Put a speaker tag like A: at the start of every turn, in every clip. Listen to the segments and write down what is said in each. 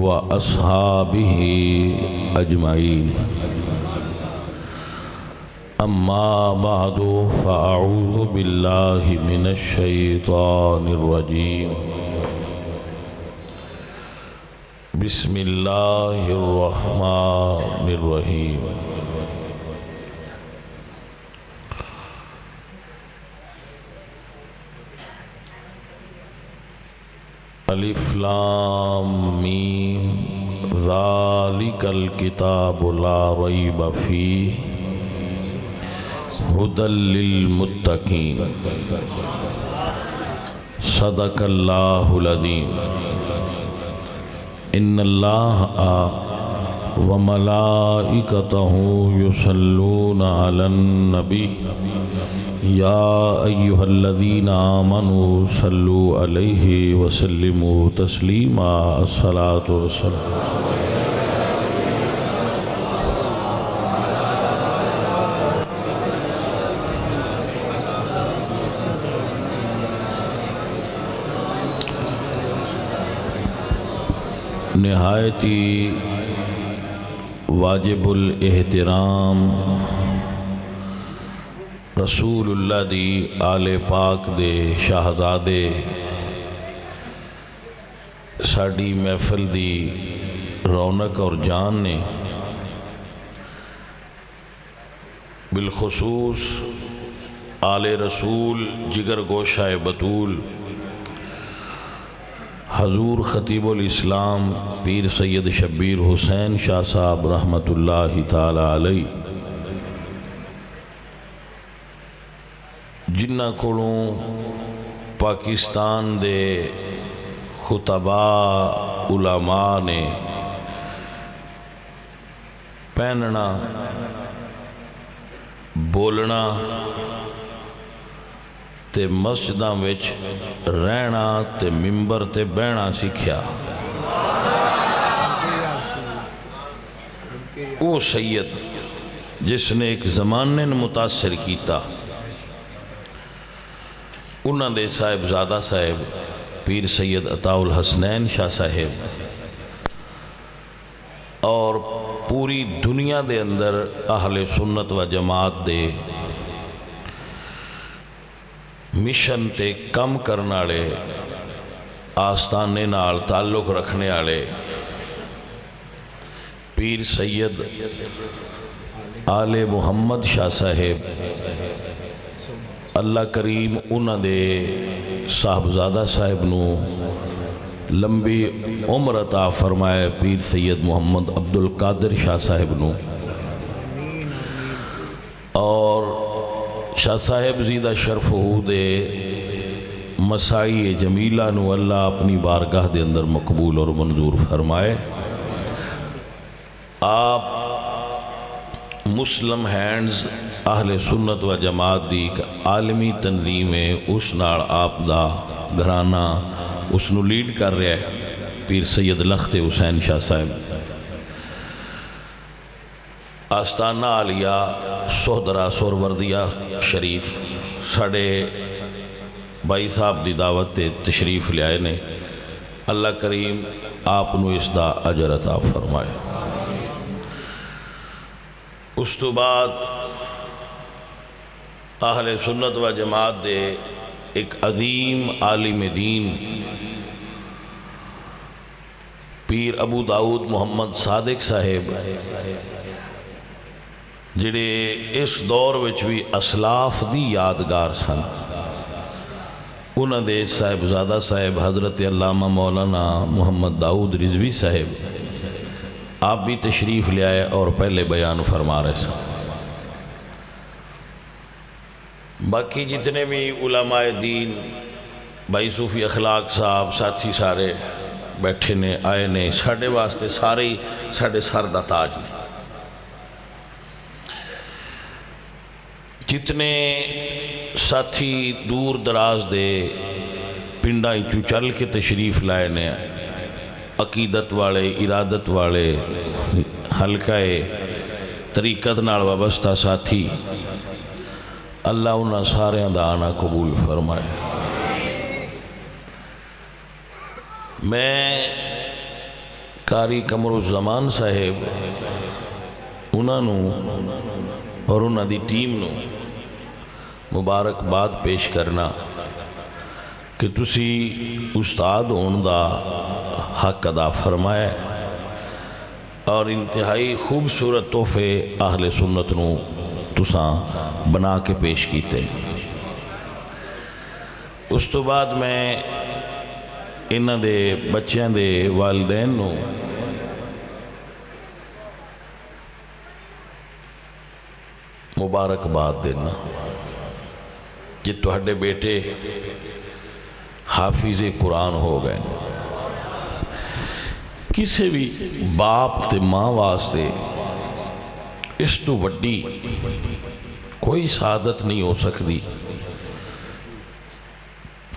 A: وأصحابه أجمعين أما بعد فأعوذ بالله من الشيطان الرجيم بسم الله الرحمن الرحيم الف لام میم ذالک الکتاب لا ریب فیہ ھدی للمتقین صدق اللہ العظیم ان اللہ وملائکتہ یصلون علی النبی یا ایہا الذین آمنوا صلوا علیہ وسلموا تسلیما الصلاۃ والسلام نہایتی واجب الاحترام رسول اللہ دی آل پاک دے شاہزادے ساڑی محفل دی رونق اور جان نے بالخصوص آل رسول جگر گوشہ بطول حضور خطیب الاسلام پیر سید شبیر حسین شاہ صاحب رحمۃ اللہ تعالی علیہ جنہ کولوں پاکستان دے خطباء علماء نے پہننا بولنا تے مسجداں وچ رہنا تے ممبر تے بہنا سکھیا وہ سید جس نے ایک زمانے نے متاثر کیتا انہاں دے صاحبزادہ صاحب پیر سید عطا الحسنین شاہ صاحب اور پوری دنیا دے اندر اہل سنت و جماعت دے مشن تے کم کرنے والے آستانے نال تعلق رکھنے والے پیر سید آل محمد شاہ صاحب اللہ کریم انہاں دے صاحبزادہ صاحب نو لمبی عمر عطا فرمائے پیر سید محمد عبد القادر شاہ صاحب نو اور شاہ صاحب زیدہ شرف دے مسائی جمیلہ نو اللہ اپنی بارگاہ دے اندر مقبول اور منظور فرمائے آپ مسلم ہینڈز اہل سنت و جماعت دی عالمی تنظیم ہے اس نال آپ دا گھرانہ اس نو لیڈ کر رہا ہے پیر سید لخت حسین شاہ صاحب آستانہ عالیہ سہدرہ سوروردیہ شریف ساڑھے بائی صاحب دی دعوت تشریف لے آئے نے اللہ کریم آپ نو اس دا اجر عطا فرمائے اس تو بعد اہل سنت و جماعت دے ایک عظیم عالم دین پیر ابو داؤد محمد صادق صاحب جڑے اس دور وچ بھی اسلاف دی یادگار سن انہاں دے صاحبزادہ صاحب حضرت علامہ مولانا محمد داؤد رضوی صاحب آپ بھی تشریف لے آئے اور پہلے بیان فرما رہے سن باقی جتنے بھی علماء دین بھائی صوفی اخلاق صاحب ساتھی سارے بیٹھے نے آئے نے ساڑھے واسطے سارے ہی ساڑھے سر دا تاج نے جتنے ساتھی دور دراز دے پنڈا چو چل کے تشریف لائے نے عقیدت والے ارادت والے حلقہ طریقت نال وابستہ ساتھی اللہ انہاں سارے دا آنا قبول فرمائے۔ میں قاری قمرالزمان صاحب انہوں اور انہوں دی ٹیم نو مبارکباد پیش کرنا کہ تسی استاد ہون دا حق ادا فرمایا اور انتہائی خوبصورت تحفے اہل سنت نو تساں بنا کے پیش کیتے۔ اس تو بعد میں انہاں دے بچیاں دے والدین نو مبارکباد دینا کہ تہاڈے بیٹے حافظ قرآن ہو گئے۔ کسی بھی باپ تے ماں واسطے اس تو وڈی کوئی سعادت نہیں ہو سکتی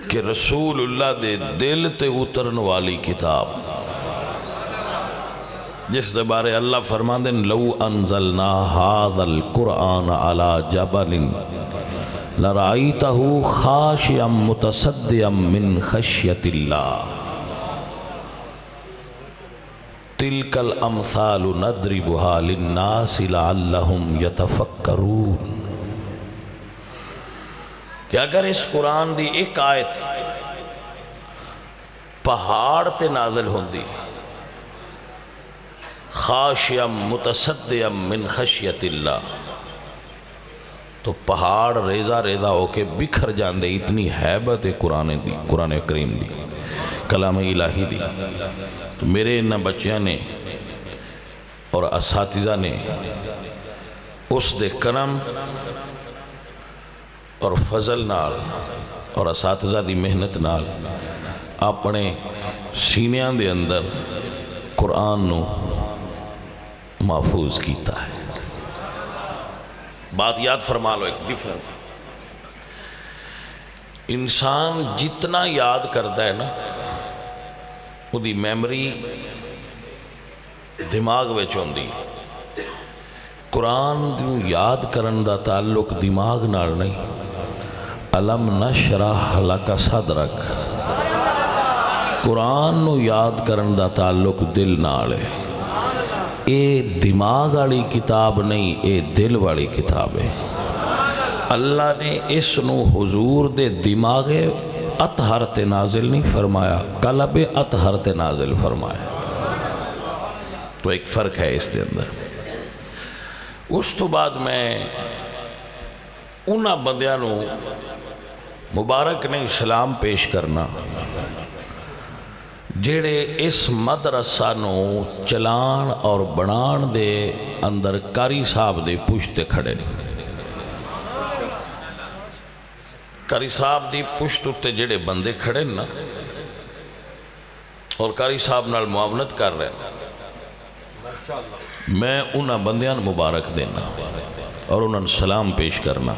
A: کہ رسول اللہ دے دل تے اترن والی کتاب جس دے بارے اللہ فرماندے لو انزلنا ھذا القرآن علی جبل لرأیتہ خاشعا متصدعا من خشیۃ اللہ تلک الامثال نضربها للناس لعلہم یتفکرون۔ کہ اگر اس قرآن دی ایک آیت پہاڑ تے نازل ہوندی خاشعا متصدعا من خشیۃ اللہ تو پہاڑ ریزہ ریزہ ہو کے بکھر جاندے، اتنی حیبت قرآن کریم دی، کلام الہی دی۔ تو میرے انہاں بچیاں نے اور اساتذہ نے اس دے کرم اور فضل نال اور اساتذہ دی محنت نال اپنے سینیاں دے اندر قرآن نو محفوظ کیتا ہے۔ بات یاد فرما لو، ایک ڈیفرنس، انسان جتنا یاد کرتا ہے نا وہ دی میمری دماغ وچ ہوندی۔ قرآن نو یاد کرن دا تعلق دماغ نال نہیں، علم نشرح لک صدرک، قرآن نو یاد کرن دا تعلق دل نال ہے۔ اے دماغ والی کتاب نہیں، اے دل والی کتاب ہے۔ اللہ نے اس نو حضور دے دماغ اطہر تے نازل نہیں فرمایا، قلب اطہر تے نازل فرمایا۔ تو ایک فرق ہے اس دے اندر۔ اس تو بعد میں انہاں بندیاں نو مبارک نے سلام پیش کرنا جڑے اس مدرسہ نو چلان اور بنان دے اندر قاری صاحب دے پشت کھڑے نے۔ قاری صاحب دی پشت تے جڑے بندے کھڑے نا اور قاری صاحب نال معاونت کر رہے ہیں، میں انہاں بندیاں مبارک دینا اور انہاں سلام پیش کرنا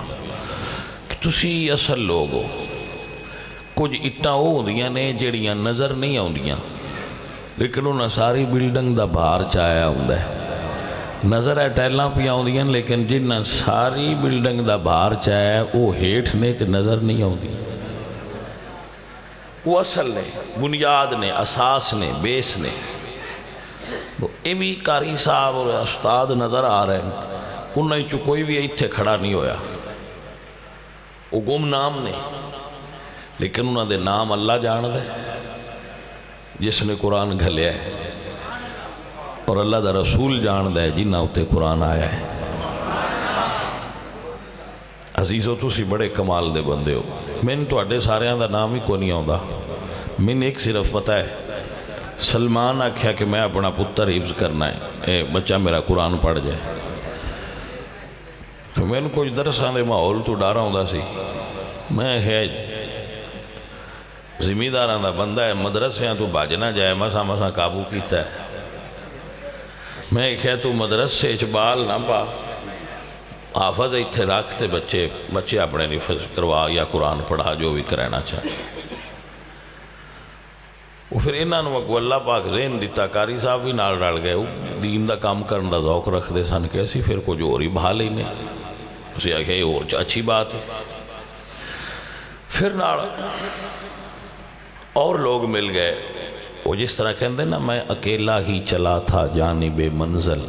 A: کہ تسی اصل لوگ ہو۔ کچھ اٹاں وہ ہوندیاں نے جڑیاں نظر نہیں آندیاں لیکن انہاں ساری بلڈنگ دا بھار چایا ہوندا ہے۔ نظر ہے ٹیلاں پہ آندیاں لیکن جنہاں ساری بلڈنگ دا بھار چایا وہ ہیٹھ نے تے نظر نہیں آندی۔ وہ اصل نے، بنیاد نے، اساس نے، بیس نے۔ اے بھی قاری صاحب اور استاد نظر آ رہے ہیں، انہاں چو کوئی بھی ایتھے کھڑا نہیں ہویا، وہ گم نام نے، لیکن انہاں دے نام اللہ جان دے جس نے قرآن گھلیا ہے، اور اللہ دا رسول جان دے جنہاں اتے قرآن آیا ہے۔ عزیزو تسی بڑے کمال دے بندے ہو، میں تو اڈے سارے دا نام ہی کو نہیں آندا، میں ایک صرف پتہ ہے سلمان آکھیا کہ میں اپنا پتر حفظ کرنا ہے، اے بچہ میرا قرآن پڑھ جائے۔ تو میں کچھ درساں دے ماحول تو ڈارا ہوندا سی، میں ہے زمینداراں دا بندہ ہے، مدرسیاں تو بھج نہ جائے، مسا مسا قابو کیتا ہے۔ میں کہا تو مدرسے بال نہ پا، حافظ ایتھے رکھتے بچے اپنے حفظ کروا یا قرآن پڑھا جو بھی کرانا چاہے۔ وہ پھر انہاں نو اللہ پاک ذہن دیتا، قاری صاحب بھی نال رل گئے، دین دا کام کرن دا ذوق رکھ دے سن کہ اسی پھر کچھ اور ہی بہا لینے، اسے آکھا یہ اور اچھی بات ہے۔ پھر نال اور لوگ مل گئے، وہ جس طرح کہتے ہیں نا میں اکیلا ہی چلا تھا جانب منزل،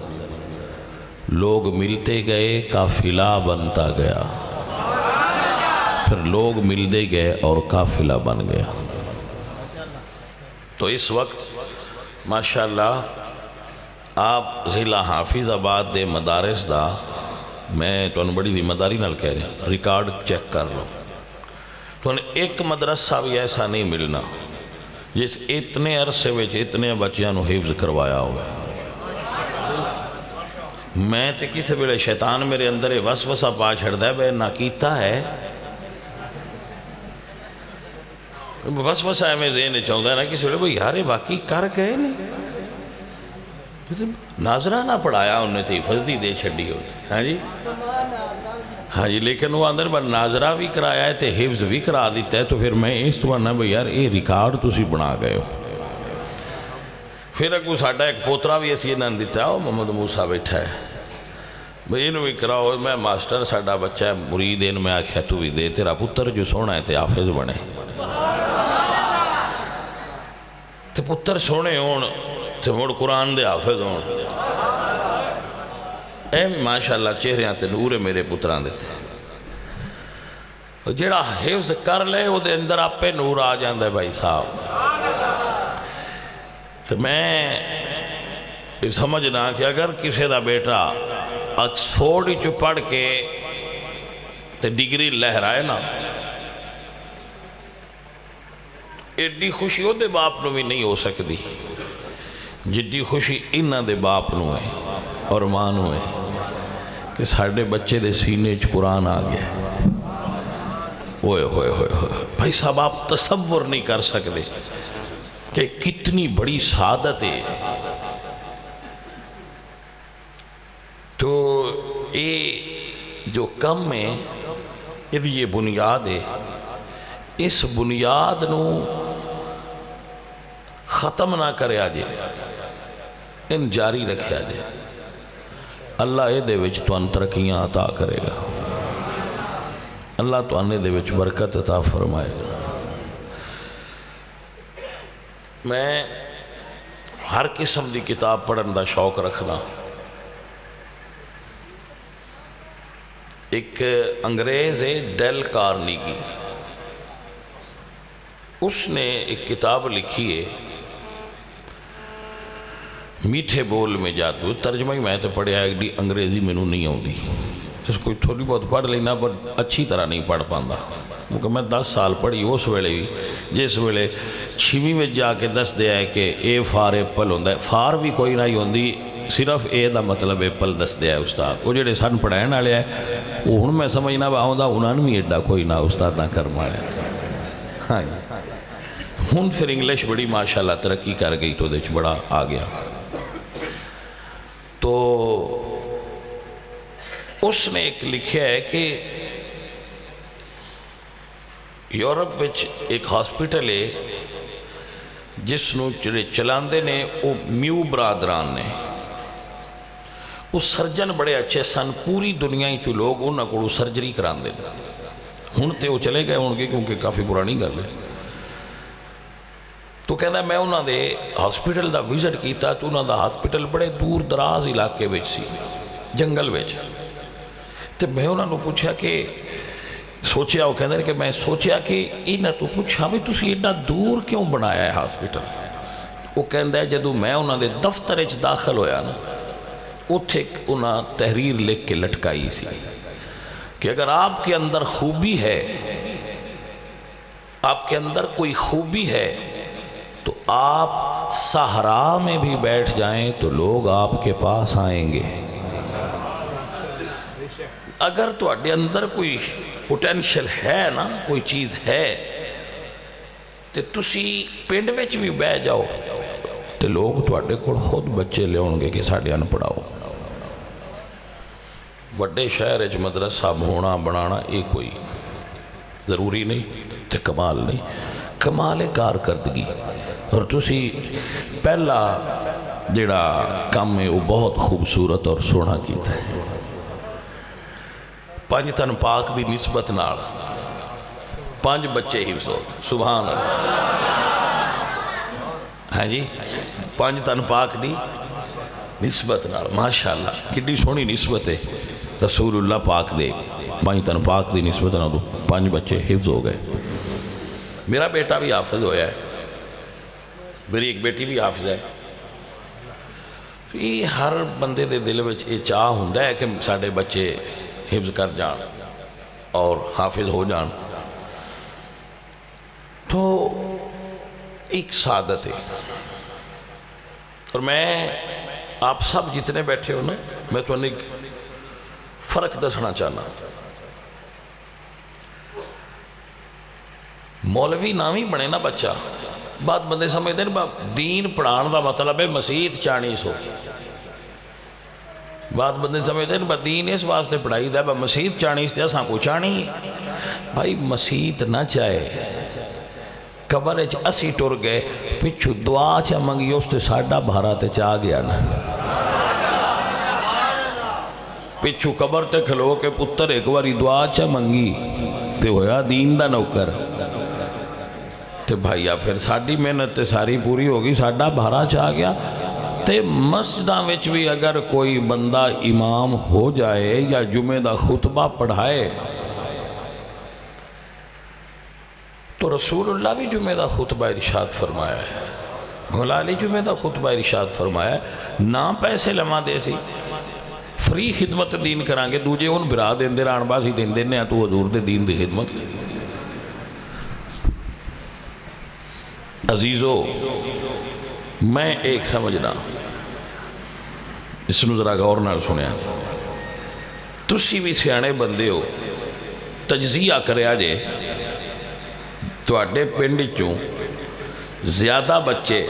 A: لوگ ملتے گئے قافلہ بنتا گیا، پھر لوگ ملتے گئے اور قافلہ بن گیا۔ تو اس وقت ماشاءاللہ آپ ضلع حافظ آباد دے مدارس دا میں تو بڑی ذمہ داری نال کہہ رہا ریکارڈ چیک کر لو، تو ایک مدرسہ بھی ایسا نہیں ملنا جس اتنے عرصے وچ اتنے بچیاں نو حفظ کروایا ہوگا۔ میں تے کسی ویلے شیطان میرے اندر وسوسہ پا چھڑدا ہے بے نہ کیتا ہے، وسوسہ ہے میں ذہن چاہتا ہے نا کسی ویلے بھئی یار واقعی کر گئے نہیں، ناظرہ نہ پڑھایا انہیں تھی حفظ دی دے چھڑی ہو، ہاں جی ہاں جی، لیکن وہ اندر بار ناظرہ بھی کرایا ہے تے حفظ بھی کرا دیتا ہے، تو پھر میں اس تو آنا بھئی یار یہ ریکارڈ تسی بنا گئے ہو۔ پھر اگو ساڑھا ایک پوترہ بھی اسی انہوں نے دیتا ہے، محمد موسیٰ بیٹھا ہے، بھئی انہوں بھی کراؤ، میں ماسٹر ساڑھا بچہ ہے مرید ان میں آکھیا تو بھی دے، تیرا پتر جو سونا ہے تے حافظ بنے، تے پتر سونے ہون تے مڑ قرآن دے حافظ ہون، اے ماشاءاللہ چہریاں تے نور میرے پتران دیتے، جڑا حفظ کر لے وہ دے اندر آپ پہ نور آ جاندہ ہے بھائی صاحب۔ تو میں سمجھنا کہ اگر کسی دا بیٹا آکسفورڈ چو پڑھ کے تے ڈگری لہرائے نا، ایڈی خوشی ہو دے باپ نو بھی نہیں ہو سکتی جدی خوشی انہ دے باپ نو ہے اور ماں نو ہے کہ ساڑھے بچے دے سینے چ قرآن آ گیا۔ ہوئے ہوئے ہوئے ہوئے بھائی صاحب آپ تصور نہیں کر سکتے کہ کتنی بڑی سعادت ہے۔ تو یہ جو کم ہے یہ بنیاد ہے، اس بنیاد نو ختم نہ کرے آجے، ان جاری رکھے آجے، اللہ اے دے وچ تو ان ترقیاں عطا کرے گا، اللہ تو آنے دے وچ برکت عطا فرمائے گا۔ میں ہر قسم دی کتاب پڑھن دا شوق رکھنا۔ ایک انگریز ہے ڈیل کارنیگی، اس نے ایک کتاب لکھی ہے میٹھے بول میں جادو، ترجمہ ہی میں تو پڑھیا ہے، انگریزی میں نہیں ہوں دی، اس کو تھوڑی بہت پڑھ لینا پر اچھی طرح نہیں پڑھ پاندہ، کیونکہ میں 10 سال پڑھی اس ویلے بھی، جس ویلے 6ویں میں جا کے دس دیا ہے کہ اے فار ایپل ہوندہ ہے، فار بھی کوئی نہیں ہوندی، صرف اے دا مطلب ایپل دس دیا ہے استاد، وہ جڑے سن پڑھائن والے ہیں وہ ہن میں سمجھنا باؤں دا انہوں نے بھی ایڈا کوئی نہ استاد نہ کرما ہے۔ ہاں ہن پھر انگلش بڑی ماشاءاللہ ترقی کر گئی تو دیکھ بڑا آ گیا۔ تو اس نے ایک لکھیا ہے کہ یورپ وچ ایک ہاسپٹل ہے جس نو چلاندے نے وہ میو برادران نے، وہ سرجن بڑے اچھے سن، پوری دنیا ہی چو لوگ انہاں کو سرجری کران دے، ہن تے وہ چلے گئے ہوں گے کیونکہ کافی پرانی گل ہے۔ تو کہتا ہے میں انہاں دے ہاسپٹل دا وزٹ کیتا، تو انہاں دا ہاسپٹل بڑے دور دراز علاقے وچ سی، جنگل وچ، تو میں انہاں نے پوچھا کہ سوچیا، وہ کہتے ہیں کہ میں سوچیا کہ انہاں تو پوچھا بھی تسی ایڈا دور کیوں بنایا ہے ہاسپٹل؟ وہ کہتا ہے جدو میں انہاں دے دفتر وچ داخل ہویا نا، اتھے انہاں تحریر لکھ کے لٹکائی سی کہ اگر آپ کے اندر خوبی ہے، آپ کے اندر کوئی خوبی ہے تو آپ صحرا میں بھی بیٹھ جائیں تو لوگ آپ کے پاس آئیں گے۔ اگر تو اڈے اندر کوئی پوٹینشل ہے نا، کوئی چیز ہے، تو تسی پنڈ وچ بھی بہ جاؤ تو لوگ تو اڈے کو خود بچے لے ہونگے کہ ساڑھے ان پڑھاؤ۔ بڑے شہر وچ مدرسہ ہونا بنانا یہ کوئی ضروری نہیں تے کمال نہیں، کمال کارکردگی۔ اور تسی پہلا جڑا کام ہے وہ بہت خوبصورت اور سونا کیتا ہے، 5 تن پاک دی نسبت نال 5 بچے حفظ ہو، سبحان اللہ، ہاں جی پانچ تن پاک دی نسبت نال ماشاءاللہ کتنی سونی نسبت ہے رسول اللہ پاک دے پانچ تن پاک دی نسبت نال پانچ بچے حفظ ہو گئے. میرا بیٹا بھی حافظ ہویا ہے, میری ایک بیٹی بھی حافظ ہے. یہ ہر بندے دے دل وچ یہ چاہ ہوندا ہے کہ ساڈے بچے حفظ کر جان اور حافظ ہو جان. تو ایک سعادت ہے. اور میں آپ سب جتنے بیٹھے ہو نا, میں تو ایک فرق دسنا چاہنا. مولوی نامی بنے نا بچہ, بات بندے سمجھتے ہیں دین پڑھان دا مطلب ہے مسیت چانی سو. بات بندے سمجھتے ہیں دین اس واسطے پڑھائی دا مسیت چانی سے اساں کو چانی. بھائی مسیت نہ چاہے قبر اسی ٹر گئے پچھو دعا چا منگی اس تے ساڑھا بھارا تے چاہ گیا نا. پچھو قبر تے کھلو کے پتر ایک باری دعا چا منگی تے ہویا دین دا نوکر. تے بھائیہ پھر ساڑھی محنت تے ساری پوری ہوگی, ساڑھا بھارا چاہ گیا. تے مسجدہ وچ بھی اگر کوئی بندہ امام ہو جائے یا جمعہ دا خطبہ پڑھائے تو رسول اللہ بھی جمعہ دا خطبہ ارشاد فرمایا ہے, مولا علی جمعہ دا خطبہ ارشاد فرمایا ہے. نہ پیسے لما دے سی فری خدمت دین کرانگے, دوجے ان برا دین دے ران بازی دین دینے تو حضور دے دین دی خدمت. عزیزو میں ایک سمجھنا اس نو ذرا غور نال سنیا, تسی بھی سیانے بندے ہو, تجزیہ کریا جے تو اڈے پنڈ چوں زیادہ بچے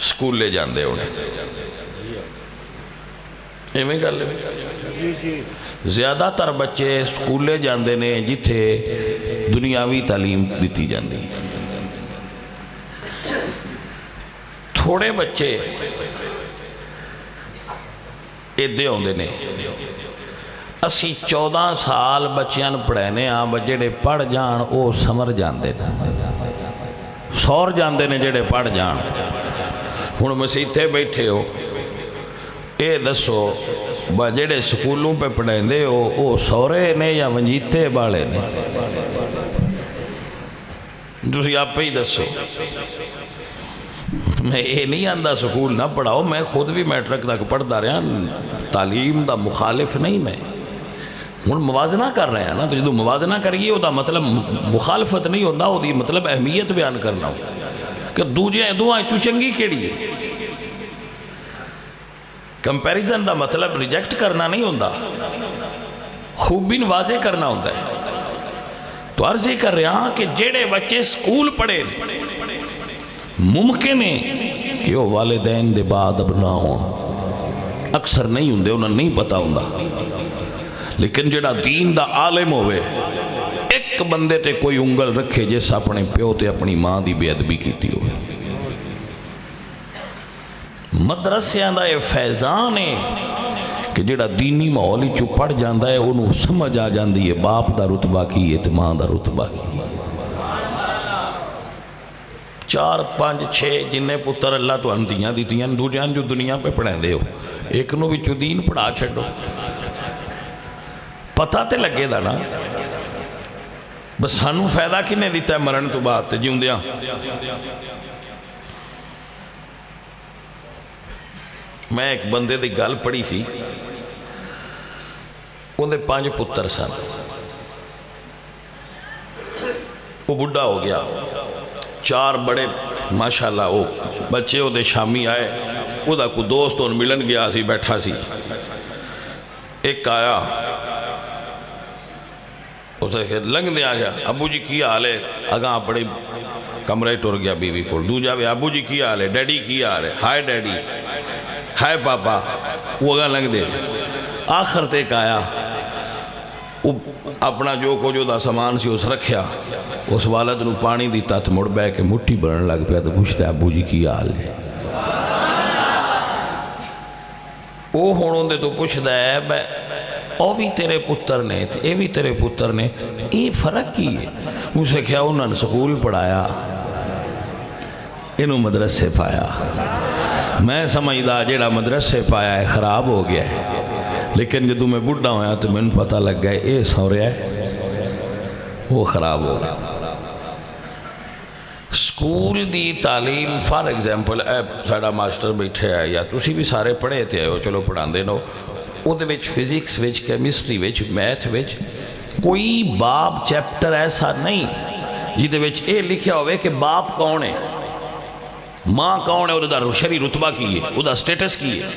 A: سکول لے جاندے ہونے. ایمیں گا لے زیادہ تر بچے سکول لے جاندے نے جتھے دنیاوی تعلیم دیتی جاندی. تھوڑے بچے ایدے ہوندے نے. اسی 14 سال بچیاں پڑھینے جڑے پڑھ جان او سمر جاندے نے, سور جاندے نے جڑے پڑھ جان. ہن مسیتے بیٹھے ہو اے دسو جڑے سکولوں پہ پڑھیندے ہو او سورے نے یا ونجیتے بالے نے؟ تسی آپ پہ ہی دسو. میں یہ نہیں آندہ سکول نہ پڑھاؤ, میں خود بھی میٹرک تک پڑھتا رہا, تعلیم دا مخالف نہیں. میں ہن موازنہ کر رہے ہیں نا, تو جدو موازنہ کریے وہ دا مطلب مخالفت نہیں ہوتا, وہ دی مطلب اہمیت بیان کرنا ہو کہ دوجہ دعائیں چو چنگی کیڑی ہے. کمپیریزن دا مطلب ریجیکٹ کرنا نہیں ہوتا, خوبی واضح کرنا ہوتا ہے. تو عرض یہ کر رہا کہ جڑے بچے سکول پڑھے ممکن ہے کہ وہ والدین دے بعد اب نہ ہوں, اکثر نہیں ہوں دے, انہوں نہیں پتا ہوں دا. لیکن جڑا دین دا عالم ہوئے ایک بندے تے کوئی انگل رکھے جیسا اپنے پیو تے اپنی ماں دی بے ادبی کیتی ہوئے. مدرسیاں دا یہ فیضان ہے کہ جڑا دینی ماحولی چو پڑھ جاندہ ہے انہوں سمجھ آ جاندی ہے باپ دا رتبہ کی ہے ماں دا رتبہ کی. 4 5 6 جنہیں پتر اللہ تو انتیاں دیتیاں دو جان جو دنیا پہ پڑھیں دے ہو, ایک نو بھی چو دین پڑھا چھڑو. پتہ تے لگے دا نا بس سانو فائدہ کنے دیتا ہے مرن تو بات تے جیوں دیا. میں ایک بندے دی گل پڑھی سی, ان دے 5 پتر سن, وہ بڑھا ہو گیا. 4 بڑے ماشاءاللہ وہ بچے وہ دے شامی آئے, وہ دا کو دوست ان ملن گیا سی, بیٹھا سی. ایک آیا اسے لنگ دیا گیا, ابو جی کی حال ہے, اگاں بڑے کمرے ٹر گیا بیوی کو. دوجا بھی ابو جی کی حال ہے, ڈیڈی کی حال ہے, ہائے ڈیڈی, ہائے پاپا, وہ اگاں لنگ دے. آخر تک آیا, اپنا جو کو جو دا سامان سی اس رکھیا, اس والد نو پانی دیتا تو مڑ بے کے مٹھی بڑھن لگ پیا تو پوچھتا ہے ابو جی کی حال ہے. وہ ہونوں دے تو پوچھتا ہے او بھی تیرے پتر نے اے بھی تیرے پتر نے, یہ فرق کی ہے؟ اسے کیا انہوں نے سکول پڑھایا, انہوں مدرسے پایا. میں سمجھدا جیڑا مدرسے پایا ہے خراب ہو گیا ہے، لیکن جدوں میں بڑھا ہویا تو میں پتہ لگ گیا اے سو رہا ہے وہ خراب ہو گیا. سکول دی تعلیم فار ایگزامپل اے ساڑا ماسٹر بیٹھے ہے یا تسی بھی سارے پڑھے تھے ہو، چلو پڑھان دے نو، او دے وچ فزکس وچ کیمسٹری وچ میتھ وچ کوئی باب چیپٹر ایسا نہیں جیدے وچ اے لکھیا ہوئے کہ باپ کون ہے، ماں کون ہے، دا شرعی رتبہ کی ہے، دا سٹیٹس کی ہے.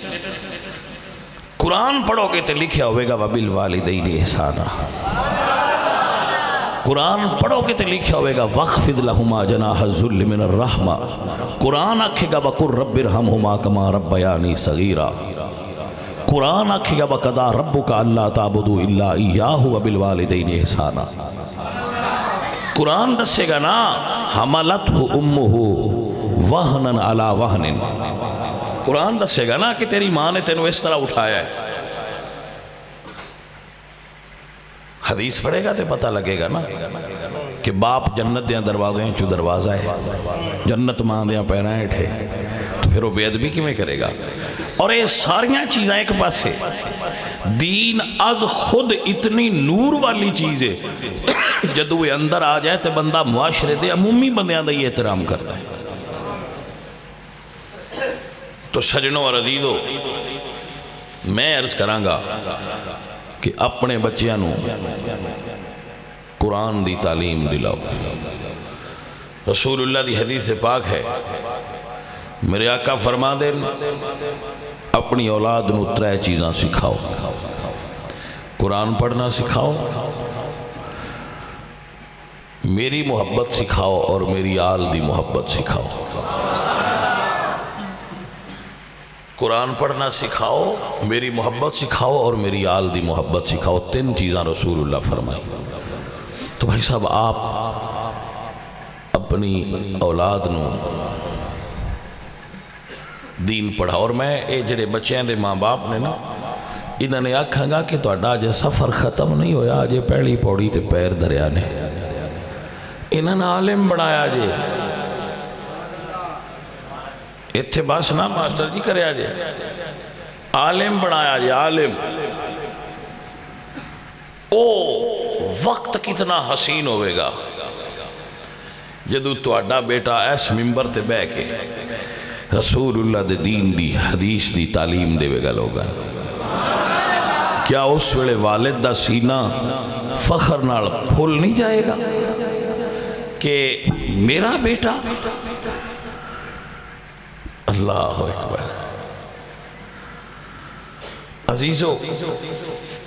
A: قرآن پڑھو گے تو لکھیا ہوئے گا وَبِالْوَالِدَيْنِ إِحْسَانًا. قرآن پڑھو گے تو لکھیا ہوئے گا وَخْفِضْ لَهُمَا جَنَاحَ الذُّلِّ مِنَ الرَّحْمَةِ. قرآن آکھے گا وَقُلْ رَبِّ ارْحَمْهُمَا كَمَا رَبَّيَانِي صَغِيرًا. قرآن آکھے گا وَقَضَىٰ رَبُّكَ أَلَّا تَعْبُدُوا إِلَّا إِيَّاهُ وَبِالْوَالِدَيْنِ إِحْسَانًا. قرآن دسے گا نا حَمَلَتْهُ أُمُّهُ وَهْنًا عَلَى وَهْنٍ. قرآن دسے گا نا کہ تیری ماں نے تینوں اس طرح اٹھایا ہے. حدیث پڑھے گا تو پتہ لگے گا نا کہ باپ جنت دیاں دروازیں چو دروازہ ہے، جنت ماں دیاں پیرائیں اٹھے، تو پھر وہ بے ادبی کی میں کرے گا. اور یہ ساریاں چیزیں ایک پاس ہے. دین از خود اتنی نور والی چیز ہے جدو وہ اندر آ جائے تو بندہ معاشرے دے عمومی بندیاں دا یہ احترام کرتا ہے. تو سجنوں اور عزیزو، میں عرض کراں گا کہ اپنے بچیاں نو قرآن دی تعلیم دلاؤ. رسول اللہ دی حدیث پاک ہے، میرے آقا فرما دیں اپنی اولاد نو 3 چیزاں سکھاؤ. قرآن پڑھنا سکھاؤ، میری محبت سکھاؤ، اور میری آل دی محبت سکھاؤ. قرآن پڑھنا سکھاؤ، میری محبت سکھاؤ، اور میری آل دی محبت سکھاؤ. 3 چیزاں رسول اللہ فرمائی. تو بھائی صاحب آپ اپنی اولاد نو دین پڑھا. اور میں اے جڑے بچیاں دے ماں باپ نے نا، انہوں نے آکھاں گا کہ تہاڈا اجے سفر ختم نہیں ہویا، اجے پہلی پوڑی تے پیر دریا نے. انہوں نے عالم بنایا جے، اتھے بس نا ماسٹر جی کرے آجے، عالم بنایا جے، عالم. او وقت کتنا حسین ہوئے گا جدو تہاڈا بیٹا ایس ممبر تے بہ کے رسول اللہ دے دین دی حدیث دی تعلیم دے گا. لوگا کیا اس ویلے والد دا سینہ فخر نال پھول نہیں جائے گا کہ میرا بیٹا؟ اللہ اکبر. عزیزو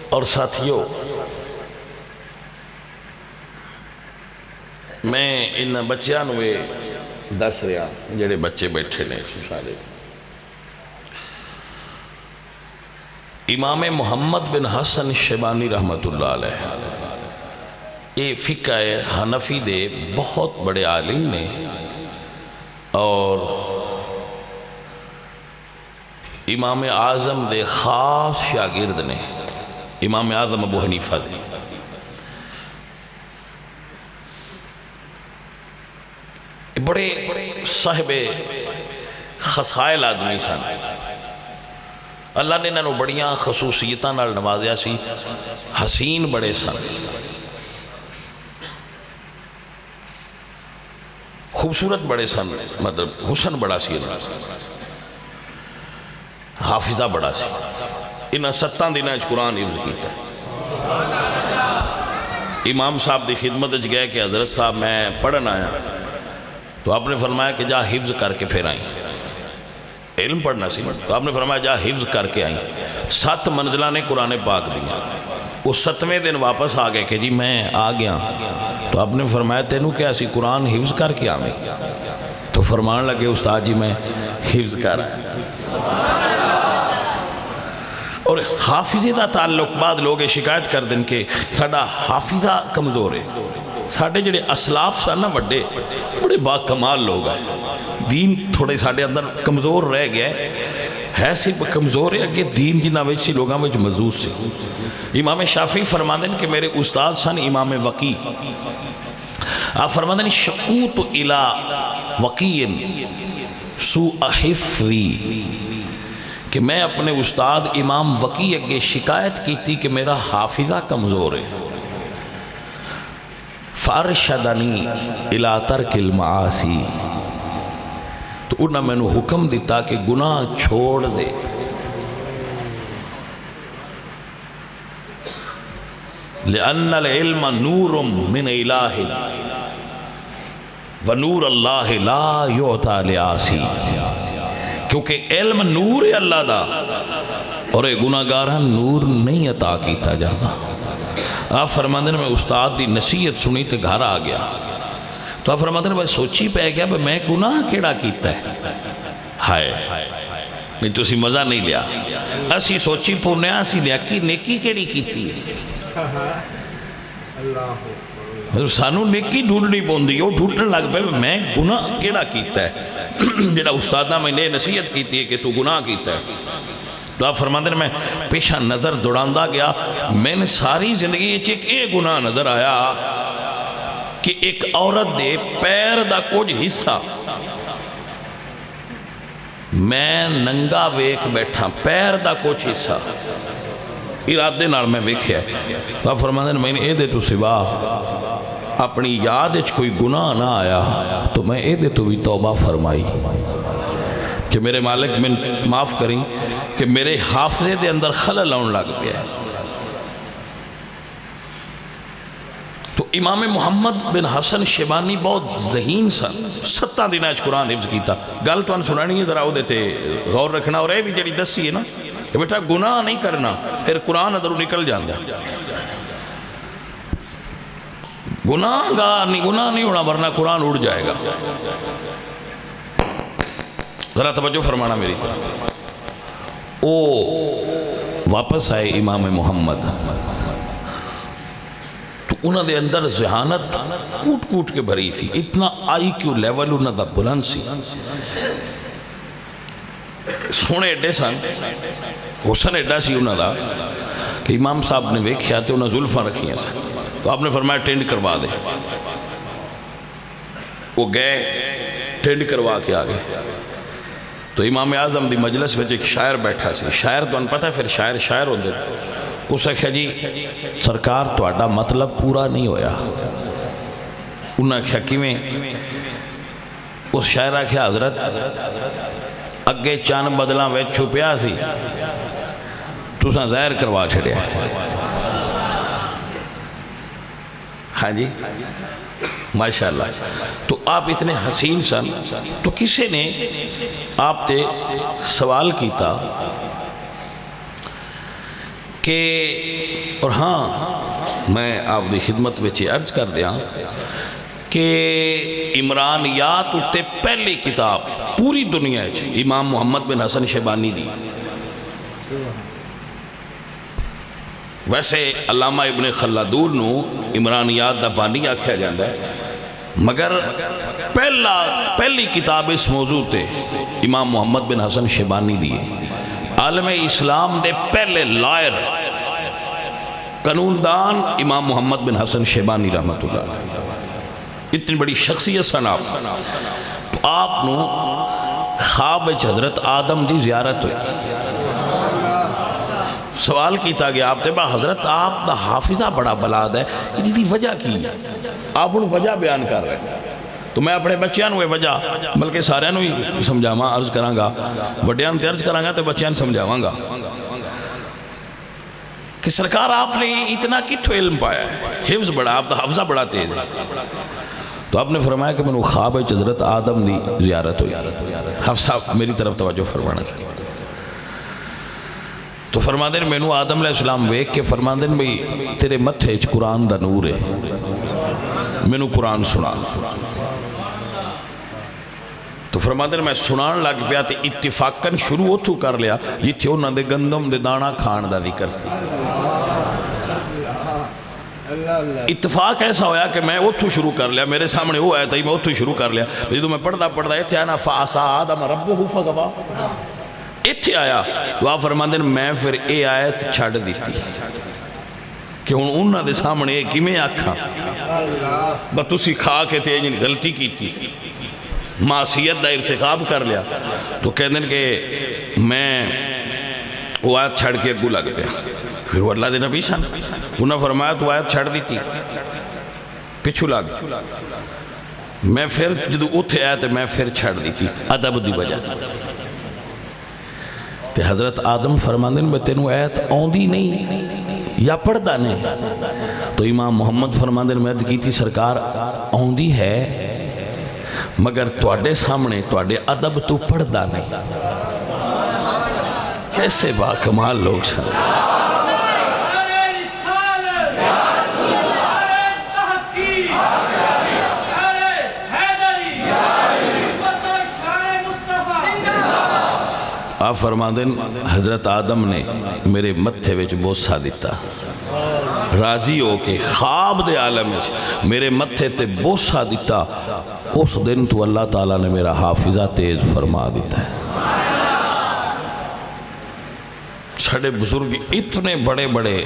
A: اور ساتھیو، میں ان بچیاں نوے دس رہا، جڑے بچے بیٹھے نے سارے. امام محمد بن حسن شیبانی رحمت اللہ علیہ، یہ فقہ حنفی دے بہت بڑے عالم نے، اور امام اعظم دے خاص شاگرد نے، امام اعظم ابو حنیفہ دے. بڑے صاحب خصائل آدمی سن. اللہ نے انہوں بڑیاں خصوصیتاں نال نوازیا سی. حسین بڑے سن، خوبصورت بڑے سن، مطلب حسن بڑا سی. حافظہ بڑا سی. انہاں 7 دنوں قرآن حفظ کیتا. امام صاحب دی خدمت گئے کہ حضرت صاحب میں پڑھن آیا، تو آپ نے فرمایا کہ جا حفظ کر کے پھر آئیں. علم پڑھنا سی، تو آپ نے فرمایا جا حفظ کر کے آئیں. 7 منزلہ نے قرآن پاک دیا. وہ 7ویں دن واپس آ گئے کہ جی میں آ گیا. تو آپ نے فرمایا تینوں کیا اسی قرآن حفظ کر کے آئیں؟ تو فرمان لگے استاد جی میں حفظ کر. اور حافظے دا تعلق بعد لوگ شکایت کر دیں کہ ساڑا حافظہ کمزور ہے. ساڑھے جڑے اسلاف سن نا وڈے بڑے با کمال لوگ ہیں. دین تھوڑے ساڑھے اندر کمزور رہ گئے ہے، صرف کمزور ہے کہ دین جنہ ویچی لوگاں ویچ مضبوط سے. امام شافعی فرماندن کہ میرے استاد سن امام وقی. آپ فرماندن شکوت الى وقیین سوء حفظی کہ میں اپنے استاد امام وکی اگے شکایت کی تھی کہ میرا حافظہ کمزور ہے. فارشدنی الی ترک المعاصی، تو انہوں نے میں حکم دیتا کہ گناہ چھوڑ دے. لأن العلم نور من الہ ونور اللہ لا یعطا لعاصی، کیونکہ علم نور ہے اللہ دا اور اے گناہگاراں نور نہیں عطا کیتا جاتا. آپ فرماندے نے میں استاد دی نصیحت سنی تے گھر آ گیا تو آپ فرماندے نے میں سوچی پہ گیا کہ میں گناہ کیڑا کیتا ہے. ہائے نہیں تو اسی مزہ نہیں لیا، اسی سوچی پونے اسی لیا کہ نیکی کیڑی کیتی ہے. سانو نیکی ڈھونڈنی پوندی، وہ ڈھونڈنے لگ پہ میں گناہ کیڑا کیتا ہے جڑا استادہ میں نے نصیحت کیتی ہے کہ تو گناہ کیتا ہے. تو آپ فرماندے میں پیشہ نظر دوڑاندہ گیا، میں نے ساری زندگی ایک گناہ نظر آیا کہ ایک عورت دے پیر دا کچھ حصہ میں ننگا ویک بیٹھا، پیر دا کچھ حصہ ارادے نال میں ویکھیا. تو آپ فرماندے میں نے اے دے تو سوا اپنی یاد اچھ کوئی گناہ نہ آیا تو میں اے دے تو بھی توبہ فرمائی کہ میرے مالک میں معاف کریں کہ میرے حافظے دے اندر خلل آن لگ گیا. تو امام محمد بن حسن شیبانی بہت ذہین سن، 7 دن آج قرآن حفظ کیتا. گل تو ان سنانی ہے ذرا وہ دیتے غور رکھنا، اور اے بھی جڑی دسی ہے نا کہ بیٹا گناہ نہیں کرنا پھر قرآن ادھروں نکل جاندہ. گناہ نہیں ہونا ورنہ قرآن اڑ جائے گا. ذرا توجہ فرمانا میری طرف. او واپس آئے امام محمد تو انہوں دے اندر ذہانت کوٹ کوٹ کے بھری سی، اتنا آئی کیو لیول انہوں دا بلند سی. سونے ایڈے سن، حسن ایڈا سی انہوں دا کہ امام صاحب نے ویکھیا تے انہوں زلفاں رکھیاں سن. تو آپ نے فرمایا ٹینڈ کروا دے. وہ گئے ٹینڈ کروا کے آگے. تو امام اعظم دی مجلس وچ ایک شاعر بیٹھا سی. شاعر تو ان پتہ ہے پھر شاعر ہوندے. اس نے کہا جی سرکار تہاڈا مطلب پورا نہیں ہویا. انہاں کہا کیویں؟ اس شاعر کہا حضرت اگے چند بدلاں وچ چھپیا سی تساں ظاہر کروا چھڑیا. ہاں جی ماشاءاللہ. تو آپ اتنے حسین سن تو کسی نے آپ تے سوال کیتا کہ، اور ہاں میں آپ دی خدمت میں عرض کر دیا کہ عمرانیات اٹھتے پہلی کتاب پوری دنیا ہے امام محمد بن حسن شیبانی دی. ویسے علامہ ابن خلدون نو عمرانیات دا بانی آکھیا جاندہ ہے، مگر پہلی کتاب اس موضوع تے امام محمد بن حسن شیبانی دی. عالم اسلام دے پہلے لائر قانون دان امام محمد بن حسن شیبانی رحمت اللہ. اتنی بڑی شخصیت سن آپ. تو آپ نو خواب حضرت آدم دی زیارت ہوئی. سوال کیتا گیا آپ تے با حضرت آپ دا حافظہ بڑا بلاد ہے، یہ دی وجہ کی؟ آپ انہوں وجہ بیان کر رہے ہیں. تو میں اپنے بچیاں نوے وجہ بلکہ سارے نوی سمجھاما عرض کرانگا گا، وڈیان تے عرض کرانگا تے بچیاں سمجھاواں گا کہ سرکار آپ نے اتنا کتھو علم پایا ہے، حفظ بڑا، آپ دا حفظہ بڑا تیز ہے. تو آپ نے فرمایا کہ میں نے خواب حضرت آدم دی زیارت ہوئی. حفظہ میری طرف توجہ فرمانا چاہیے. تو فرما دیں میں نے آدم علیہ السلام ویک کے فرما دیں بھئی تیرے متھے قرآن دا نور ہے، میں نے قرآن سنا. تو فرما دیں میں سنان لگ پیا تے اتفاقاً شروع اتھو کر لیا جتھے انہاں دے گندم دے دانا کھان دا ذکر سی. اتفاق ایسا ہویا کہ میں اتھو شروع کر لیا، میرے سامنے وہ آیا تھا میں اتھو شروع کر لیا. جدو میں پڑھدا اتھے آنا فَعَصَا آدَمَ رَبُّهُ فَغَوَا، اتھے آیا. وہ آپ فرماندے میں پھر اے آیت چھڑ دیتی کہ انہاں دے سامنے ایک ہی میں آکھاں بتوسی کھا کے تے جن غلطی کی تھی. معصیت دا ارتکاب کر لیا تو کہندے کہ میں وہ آیت چھڑ کے اگو لگ گیا. پھر وہ اللہ دے نبی سن انہوں نے فرمایا تو آیت چھڑ دیتی پچھو لگ میں پھر جدو اتھے آیا تو میں پھر چھڑ دیتی ادب دی وجہ. تے حضرت آدم فرماندے میں تینوں آیت آندی نہیں یا پڑھدا نہیں. تو امام محمد فرماندے میں عرض کی تھی سرکار آندی ہے مگر تواڈے سامنے تواڈے ادب تو پڑھدا نہیں. کیسے با کمال لوگ سن. آپ فرماندے حضرت آدم نے میرے متھے وچ بوسا دیتا راضی ہو کے خواب دے عالم وچ میرے متھے تے بوسا دیتا. اس دن تو اللہ تعالیٰ نے میرا حافظہ تیز فرما دیتا ہے. چھڑے بزرگ اتنے بڑے بڑے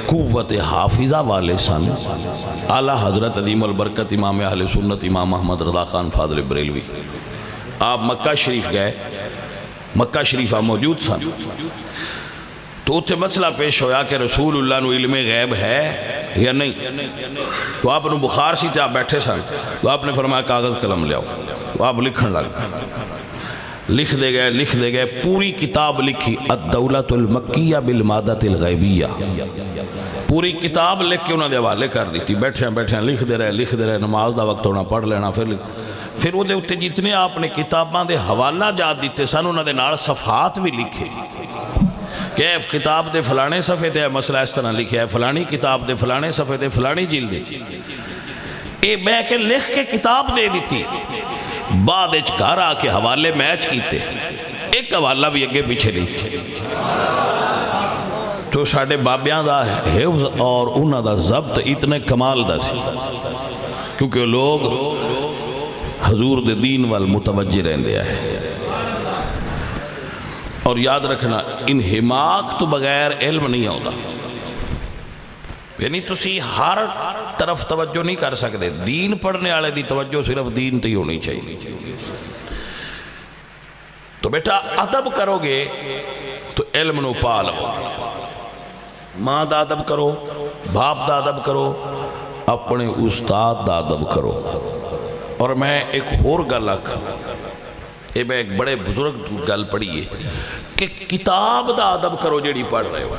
A: قوت حافظہ والے سن. اعلیٰ حضرت عظیم البرکت امام اہل سنت امام محمد رضا خان فاضل بریلوی آپ مکہ شریف گئے. مکہ شریفہ موجود سن تو اتھے مسئلہ پیش ہویا کہ رسول اللہ نو علم غیب ہے یا نہیں. تو آپ نے بخار سی تھے آپ بیٹھے سن تو آپ نے فرمایا کاغذ قلم لے آؤ. تو آپ لکھن لگ لکھ دے گئے پوری کتاب لکھی الدولۃ المکیہ بالمادۃ الغیبیہ. پوری کتاب لکھ کے انہوں نے حوالے کر دیتی. بیٹھے لکھ دے رہے نماز دا وقت ہونا پڑھ لینا. پھر وہ دے اتے جتنے آپ نے کتاباں دے حوالہ جات دیتے سن انہوں نے نال صفحات بھی لکھے کہ کتاب دے فلانے صفحے تے مسئلہ اس طرح لکھے ہے فلانی کتاب دے فلانے صفحے تے فلانی جلد. اے بے کے لکھ کے کتاب دے دیتی. بعد اچ گھر آ کے حوالے میچ کیتے ایک حوالہ بھی اگے پیچھے نہیں سی. تو ساڑھے بابیاں دا حفظ اور انہاں دا ضبط اتنے کمال دا سی کیونکہ لوگ حضور دے دین وال متوجہ رہندے آئے. اور یاد رکھنا انہماک تو بغیر علم نہیں ہوتا. یعنی تسی ہر طرف توجہ نہیں کر سکتے. دین پڑھنے والے دی توجہ صرف دین تے ہی ہونی چاہیے. تو بیٹا ادب کرو گے تو علم نو پا لو. ماں دا ادب کرو باپ دا ادب کرو اپنے استاد دا ادب کرو. اور میں ایک اور گل آکھا اے میں ایک بڑے بزرگ گل پڑھی ہے کہ کتاب دا ادب کرو جیڑی پڑھ رہے ہو.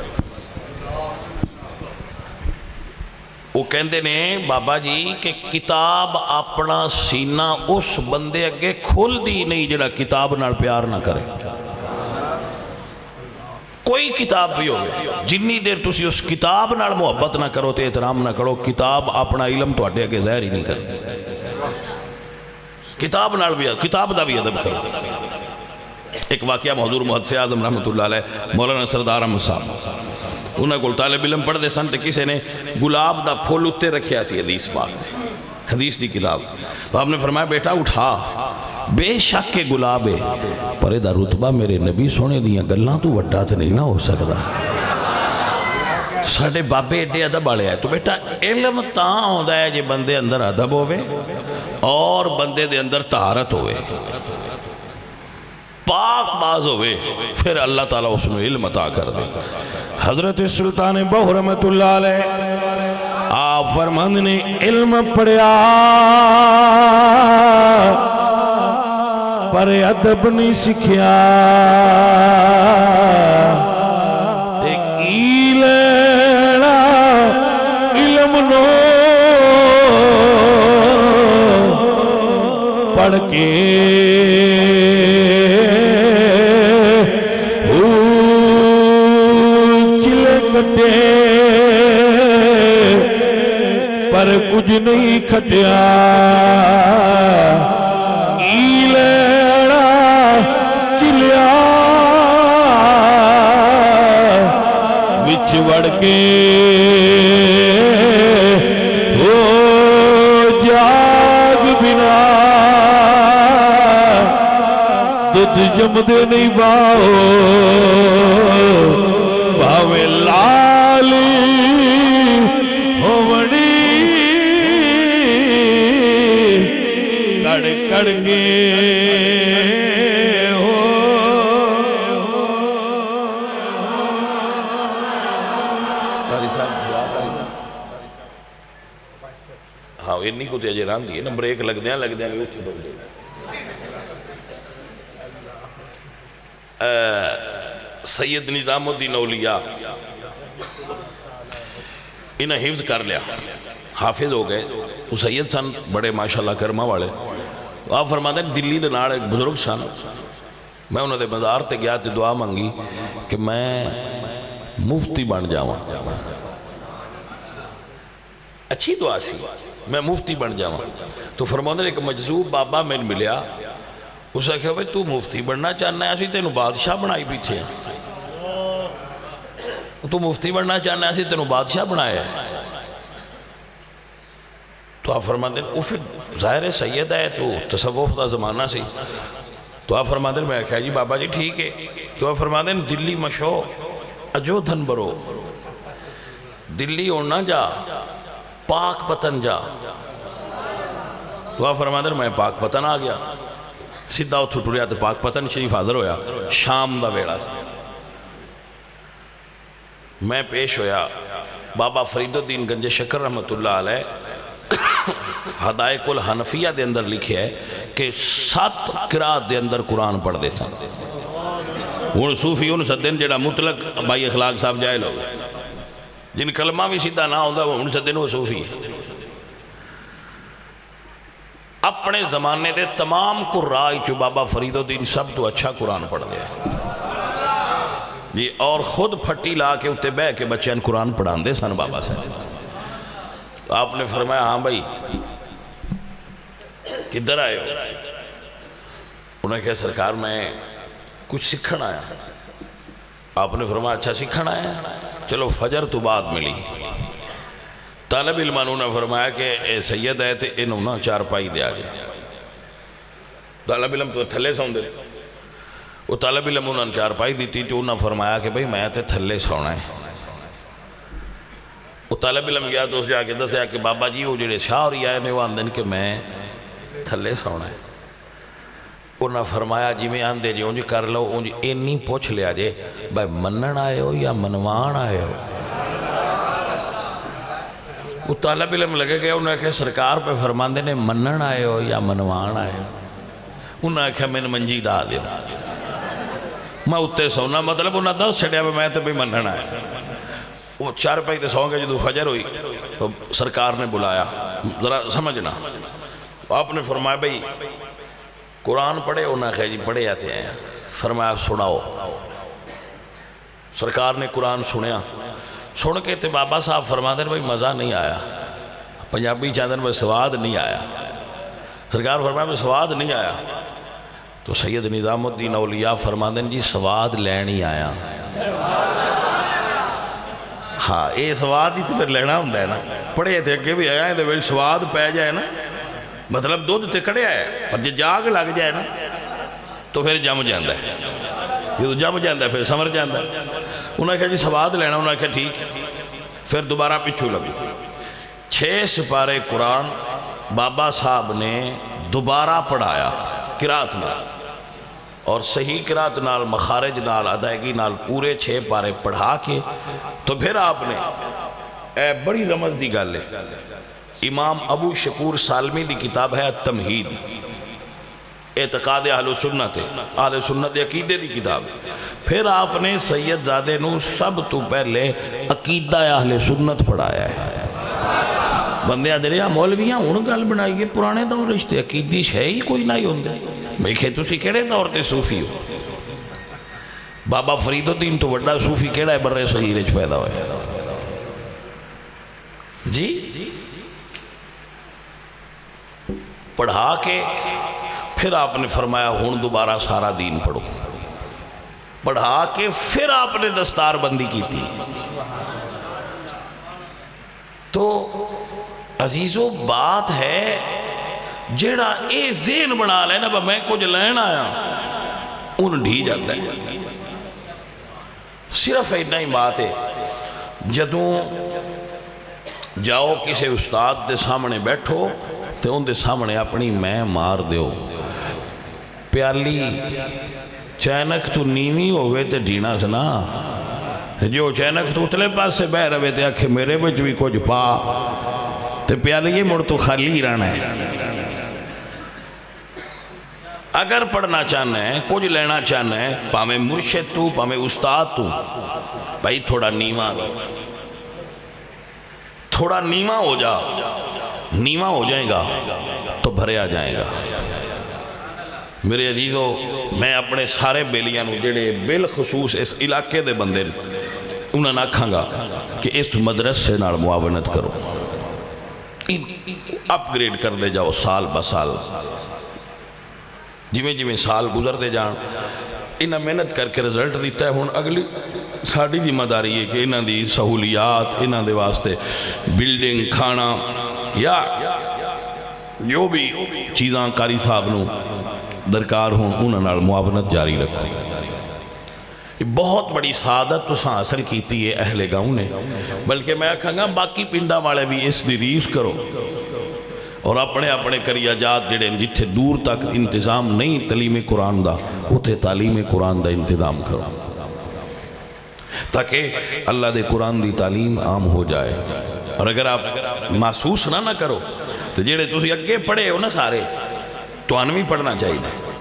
A: وہ کہندے نے بابا جی کہ کتاب اپنا سینہ اس بندے اگے کھل دی نہیں جڑا کتاب نال پیار نہ کرے. کوئی کتاب بھی ہوگی جنی دیر تسی اس کتاب نال محبت نہ کرو تے احترام نہ کرو کتاب اپنا علم تو اڈے اگے ظاہر ہی نہیں کرتی. کتاب نال بھی کتاب دا بھی ادب کرو. ایک واقعہ حضور محدث اعظم رحمت اللہ علیہ مولانا سردار احمد صاحب انہاں کو طالب علم پڑھ دے سن تے کسے نے گلاب دا پھول اتے رکھیا سی حدیث پاک حدیث دی کتاب. تو آپ نے فرمایا بیٹا اٹھا بے شک کے گلاب ہے پر دا رتبہ میرے نبی سونے دیاں گلاں تو وڈا تے نہیں نہ ہو سکدا. ساڑھے بابے ایڈے ادب آلے آئے. تو بیٹا علم تاں ہوندہ ہے جے بندے اندر ادب ہوئے اور بندے دے اندر طہارت ہوئے پاک باز ہوئے پھر اللہ تعالیٰ اس میں علم عطا کر دے. حضرت سلطان بہو رحمت اللہ علیہ آپ فرماند نے علم پڑھیا پر ادب نہیں سکھیا. علم نو پڑھ کے چلے کٹے پر کچھ نہیں کھٹیا. لیڑا چلیا وچ وڑ کے جاگ بنا دودھ جمدے نہیں باؤ باوے لالی ہوڑی کڑک کر کے ہو ہاں انی کو تیجے ران دیئے نا بریک لگ دیا بھی اچھی بڑھ گئی سید نظام الدین اولیاء انہیں حفظ کر لیا حافظ ہو گئے وہ سید سن بڑے ماشاءاللہ کرما والے آپ فرماتے ہیں دلی دے نال ایک بزرگ سن میں انہوں نے مزار تے گیا تے دعا مانگی کہ میں مفتی بن جاواں اچھی دعا سی میں مفتی بن جاواں تو فرماتے ہیں ایک مجذوب بابا میں ملیا اس نے کہا بھئی تو مفتی بننا چاہنا ہے اسی تینوں بادشاہ بنائی پیچھے تو مفتی بننا چاہنا ہے اسی تینوں بادشاہ بنایا ہے تو آپ فرماتے ہیں وہ پھر ظاہر سید ہے تو تصوف دا زمانہ سی تو آپ فرماتے ہیں میں کہا جی بابا جی ٹھیک ہے تو آپ فرماتے ہیں دلی مشو اجو دھن برو دلی اوڑنا جا پاک پتن جا تو آپ فرماتے ہیں میں پاک پتن آ گیا سیدھا اتھو ٹریا تو پاک پتن شریف حاضر ہویا شام دا ویڑا سی میں پیش ہویا بابا فرید الدین گنج شکر رحمت اللہ علیہ ہدایق الحنفیہ دے اندر لکھے ہے کہ 7 قرآت دے اندر قرآن پڑھ دے سن ان صوفی ان سدن جڑا مطلق بھائی اخلاق صاحب جائل ہو جن کلمہ بھی سیدھا نہ ہوتا وہ ان سدن وہ صوفی ہے اپنے زمانے دے تمام قرآن چو بابا فرید الدین سب تو اچھا قرآن پڑھ دیا جی اور خود پھٹی لا کے اتے بے کے بچیاں قرآن پڑھان دے سن بابا سے تو آپ نے فرمایا ہاں بھائی کدھر آئے ہو انہوں نے کہا سرکار میں کچھ سکھن آیا آپ نے فرمایا اچھا سکھن آیا چلو فجر تو بعد ملی طالب علم انہوں نے فرمایا کہ اے سید ہے تے انہوں نے 4 پائی دیا گیا طالب علم تو تھلے سون دے وہ طالب علم انہوں نے 4 پائی دیتی تو انہوں نے فرمایا کہ بھئی میں تے تھلے سونا ہے وہ طالب علم گیا تو اس جا کے دسیا کہ بابا جی وہ جڑے شاہ اور یہ نے وہ آندن کہ میں تھلے سونا ہے انہوں نے فرمایا جی میں آندے جی انجھ کر لو انجھ اینی پوچھ لیا جے بھائی منن آئے ہو یا منوان آئے ہو وہ طالب علم لگے گئے انہوں نے کہا سرکار پہ فرماندے نے منن آئے ہو یا منوان آئے ہو انہوں نے کہا میں نے منجی ڈا دیا میں اتے سونا مطلب انہوں نے 10 چھڑیا میں تو بھی منن آئے وہ 4 پہ تے سو گئے جدو فجر ہوئی تو سرکار نے بلایا ذرا سمجھنا آپ نے فرمایا بھئی قرآن پڑھے انہوں نے کہا جی پڑھے آتے ہیں فرمایا سناؤ سرکار نے قرآن سنیا سن کے تے بابا صاحب فرماتے ہیں بھئی مزہ نہیں آیا پنجابی چاندن میں سواد نہیں آیا سرکار فرمایا میں سواد نہیں آیا تو سید نظام الدین اولیاء فرماتے ہیں جی سواد لینی آیا ہاں یہ سواد ہی تو پھر لینا ہوندہ ہے نا پڑھے تھے اگے بھی آیا ہے تو سواد پہ جائے نا مطلب دودھ تے کڑے آئے پر جب جاگ لگ جائے نا تو پھر جم جاندہ ہے یہ تو جم جاندہ ہے پھر سمر جاندہ ہے انہوں نے کہا جی سواد لینا انہوں نے کہا ٹھیک پھر دوبارہ پچھو لگی 6 سپارے قرآن بابا صاحب نے دوبارہ پڑھایا قرآت میں اور صحیح قرآت نال مخارج نال ادائیگی نال پورے 6 پارے پڑھا کے تو پھر آپ نے بڑی رمز دی گل ہے امام ابو شکور سالمی دی کتاب ہے التمہید اعتقاد اہل سنت اہل سنت عقیدے دی کتاب پھر آپ نے سید زادے نو سب تو پہلے عقیدہ اہل سنت پڑھایا ہے بندے آدھے رہے مولویاں ان گل بنائی گے پرانے دور رشتے عقیدی ہے ہی کوئی نہ ہی ہوندے میں کہے تسی کیڑے دور تے صوفی ہو بابا فرید الدین تو بڑا صوفی کیڑا ہے برے صغیر وچ پیدا ہوئے جی پڑھا کے پھر آپ نے فرمایا ہون دوبارہ سارا دین پڑھو پڑھا کے پھر آپ نے دستار بندی کی تھی تو عزیزو بات ہے جیڑا اے ذہن بنا لے نا میں کچھ لین آیا ان ڈھی جاتا ہے صرف اتنا ہی بات ہے جدوں جاؤ کسی استاد دے سامنے بیٹھو تو ان دے سامنے اپنی میں مار دیو. پیالی چینک تو نیوی ہوئے تے ڈینا سنا، جو چینک تو اتلے پاس سے بہ رہے تے آکھے میرے بچ بھی کچھ پا، تے پیالی یہ مڑ تو خالی رہنا ہے. اگر پڑھنا چاہنا ہے، کچھ لینا چاہنا ہے، پامیں مرشد تو پامیں استاد تو بھائی تھوڑا نیواں تھوڑا نیواں ہو جا، نیواں ہو جائے گا تو بھرے آ جائے گا. میرے عزیزو، میں اپنے سارے بیلیاں نو جڑے بالخصوص اس علاقے دے بندے انہاں نہ کھاں گا کہ اس مدرسے نال معاونت کرو، اپ گریڈ کر دے جاؤ سال بسال. جویں سال گزر دے جان انہاں محنت کر کے رزلٹ دیتا ہے. ہن اگلی ساڑی ذمہ داری ہے کہ انہاں دی سہولیات، انہاں دے واسطے بلڈنگ، کھانا یا جو بھی چیزاں قاری صاحب نو درکار ہوں انہاں نال معاونت جاری رکھو. بہت بڑی سعادت تو حاصل کیتی ہے اہل گاؤں نے، بلکہ میں کہاں گا باقی پنڈا والے بھی اس دی ریس کرو اور اپنے اپنے کریا جات جڑے جتھے دور تک انتظام نہیں تعلیم قرآن دا اتھے تعلیم قرآن دا انتظام کرو تاکہ اللہ دے قرآن دی تعلیم عام ہو جائے. اور اگر آپ محسوس نہ کرو تو جڑے تسی اگے پڑھے ہو نا سارے تو انوی پڑھنا چاہیے.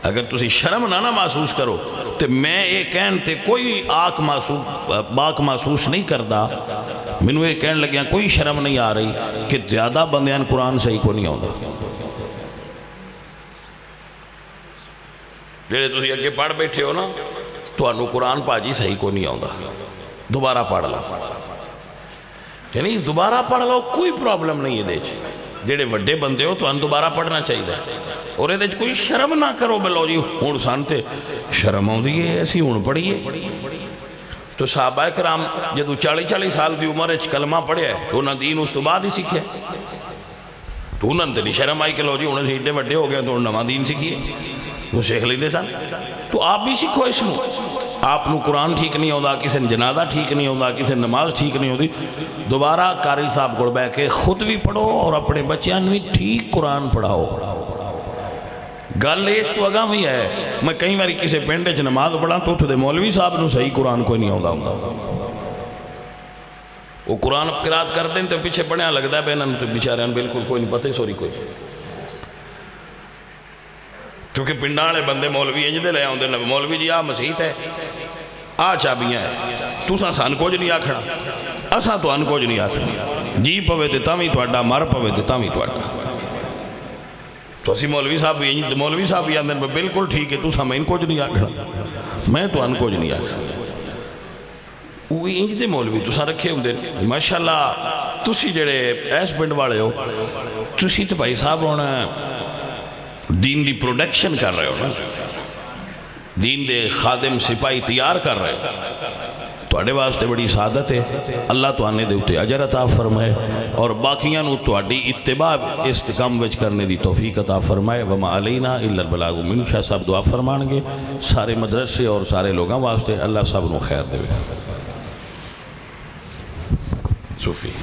A: اگر تسی شرم نہ محسوس کرو تو میں یہ کہن تے کوئی باک محسوس نہیں کردا. مینوں یہ کہن لگیا کوئی شرم نہیں آ رہی کہ زیادہ بندیاں قرآن صحیح کو نہیں آتا. جڑے تسی اگے پڑھ بیٹھے ہو نا تو انو قرآن پاجی صحیح کو نہیں آتا، دوبارہ پڑھ لو. یعنی دوبارہ پڑھ لو، کوئی پرابلم نہیں ہے دے. جڑے وڈے بندے ہو تو ان دوبارہ پڑھنا چاہیے اور یہ کوئی شرم نہ کرو. بلو جی ہوں سانتے شرم آتی ہے ایسی ہوں پڑھیے. تو صحابہ کرام جدو 40 سال دی عمر کلمہ پڑھیا ہے تو انہوں نے دین اس تو بعد ہی سیکھے. تو انہوں نے نہیں شرم آئی کہ لو جی انہوں نے ایڈے وڈے ہو گئے تو نواں دین سیکھیے، وہ سیکھ لیندے سن. تو آپ بھی سیکھو اس میں. آپ نو قرآن ٹھیک نہیں ہوتا، کسی نے جنازہ ٹھیک نہیں ہوتا، کسی نے نماز ٹھیک نہیں ہوتی، دوبارہ قاری صاحب کو بیٹھ کے خود بھی پڑھو اور اپنے بچیاں بھی ٹھیک قرآن پڑھاؤ. گل اس تو اگاں بھی ہے. میں کئی باری کسی پنڈ چ نماز پڑھا تو اتنے مولوی صاحب نو صحیح قرآن کوئی نہیں آتا ہوں. وہ قرآن قرات کرتے ہیں تو پیچھے پڑھیا لگتا ہے بہن تو بیچارے بالکل کوئی نہیں پتہ سوری کوئی. کیونکہ پنڈا والے بندے مولوی انج دے لے آتے ہیں، مولوی جی آ مسیت ہے، آ چابیاں ہے، تساں سان کچھ نہیں آکھنا، اساں تو ان کچھ نہیں آکھنا. جی پوے تے تاں وی تہاڈا، مر پوے تے تاں وی تہاڈا. تو اسی مولوی صاحب بھی مولوی صاحب بھی آتے ہیں بالکل ٹھیک ہے، تساں میں کچھ نہیں آکھنا، میں تو ان کچھ نہیں آکھنا. وہ انج دے مولوی تساں رکھے ہوندے ماشاءاللہ. تسی جڑے ایس پنڈ والے ہو تسی تے بھائی صاحب ہونا دین دی پروڈکشن کر رہے ہو نا، دین دے خادم سپاہی تیار کر رہے ہو. تواڈے واسطے بڑی سعادت ہے. اللہ تو آنے دے اتے اجر عطا فرمائے اور باقیاں نو تواڈی اتباع استقام وچ کرنے دی توفیق عطا فرمائے. وما علینا الا البلاغ المبین. شاہ صاحب دعا فرمان گے سارے مدرسے اور سارے لوگاں واسطے. اللہ صاحب نو خیر دے. صوفی